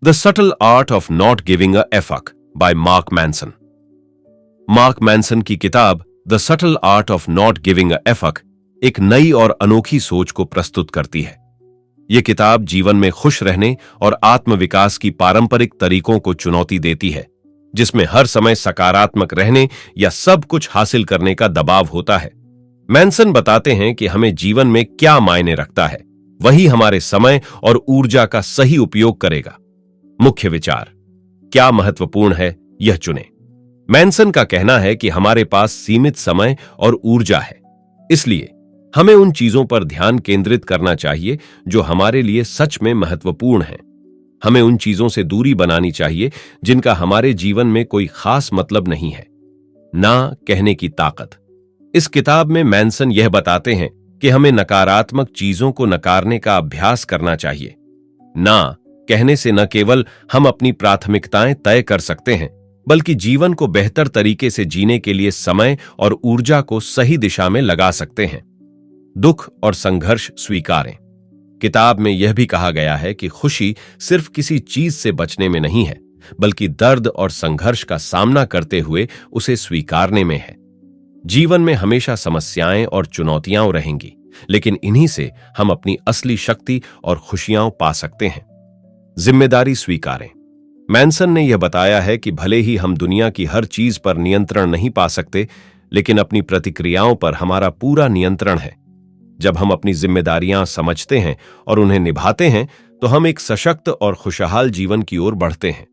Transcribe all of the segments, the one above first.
The subtle art of not giving a fuck by Mark Manson. Mark Manson की किताब the subtle art of not giving a fuck एक नई और अनोखी सोच को प्रस्तुत करती है। यह किताब जीवन में खुश रहने और आत्मविकास की पारंपरिक तरीकों को चुनौती देती है, जिसमें हर समय सकारात्मक रहने या सब कुछ हासिल करने का दबाव होता है। मैनसन बताते हैं कि हमें जीवन में क्या मायने रखता है, वही हमारे समय और ऊर्जा का सही उपयोग करेगा। मुख्य विचार: क्या महत्वपूर्ण है, यह चुनें। मैनसन का कहना है कि हमारे पास सीमित समय और ऊर्जा है, इसलिए हमें उन चीजों पर ध्यान केंद्रित करना चाहिए जो हमारे लिए सच में महत्वपूर्ण हैं। हमें उन चीजों से दूरी बनानी चाहिए जिनका हमारे जीवन में कोई खास मतलब नहीं है। ना कहने की ताकत। इस किताब में मैनसन यह बताते हैं कि हमें नकारात्मक चीजों को नकारने का अभ्यास करना चाहिए। ना कहने से न केवल हम अपनी प्राथमिकताएं तय कर सकते हैं, बल्कि जीवन को बेहतर तरीके से जीने के लिए समय और ऊर्जा को सही दिशा में लगा सकते हैं। दुख और संघर्ष स्वीकारें। किताब में यह भी कहा गया है कि खुशी सिर्फ किसी चीज से बचने में नहीं है, बल्कि दर्द और संघर्ष का सामना करते हुए उसे स्वीकारने में है। जीवन में हमेशा समस्याएं और चुनौतियां रहेंगी, लेकिन इन्हीं से हम अपनी असली शक्ति और खुशियां पा सकते हैं। जिम्मेदारी स्वीकारें। मैनसन ने यह बताया है कि भले ही हम दुनिया की हर चीज पर नियंत्रण नहीं पा सकते, लेकिन अपनी प्रतिक्रियाओं पर हमारा पूरा नियंत्रण है। जब हम अपनी जिम्मेदारियां समझते हैं और उन्हें निभाते हैं, तो हम एक सशक्त और खुशहाल जीवन की ओर बढ़ते हैं।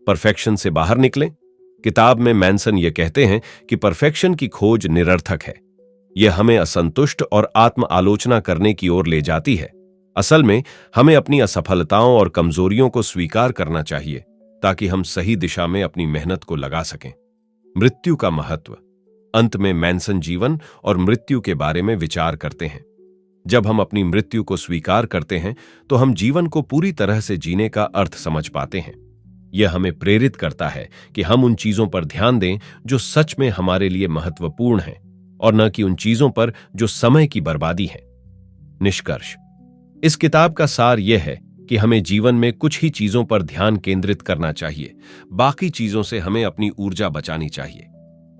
परफेक्शन से बाहर निकलें। किताब में मैनसन यह कहते हैं कि परफेक्शन की खोज निरर्थक है। यह हमें असंतुष्ट और आत्म आलोचना करने की ओर ले जाती है। असल में हमें अपनी असफलताओं और कमजोरियों को स्वीकार करना चाहिए, ताकि हम सही दिशा में अपनी मेहनत को लगा सकें। मृत्यु का महत्व। अंत में मैनसन जीवन और मृत्यु के बारे में विचार करते हैं। जब हम अपनी मृत्यु को स्वीकार करते हैं, तो हम जीवन को पूरी तरह से जीने का अर्थ समझ पाते हैं। यह हमें प्रेरित करता है कि हम उन चीजों पर ध्यान दें जो सच में हमारे लिए महत्वपूर्ण हैं, और न कि उन चीजों पर जो समय की बर्बादी है। निष्कर्ष: इस किताब का सार यह है कि हमें जीवन में कुछ ही चीजों पर ध्यान केंद्रित करना चाहिए, बाकी चीजों से हमें अपनी ऊर्जा बचानी चाहिए।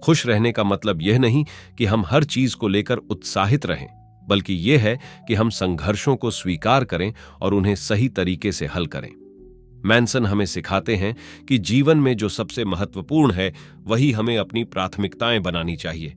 खुश रहने का मतलब यह नहीं कि हम हर चीज को लेकर उत्साहित रहें, बल्कि यह है कि हम संघर्षों को स्वीकार करें और उन्हें सही तरीके से हल करें। मैनसन हमें सिखाते हैं कि जीवन में जो सबसे महत्वपूर्ण है, वही हमें अपनी प्राथमिकताएं बनानी चाहिए।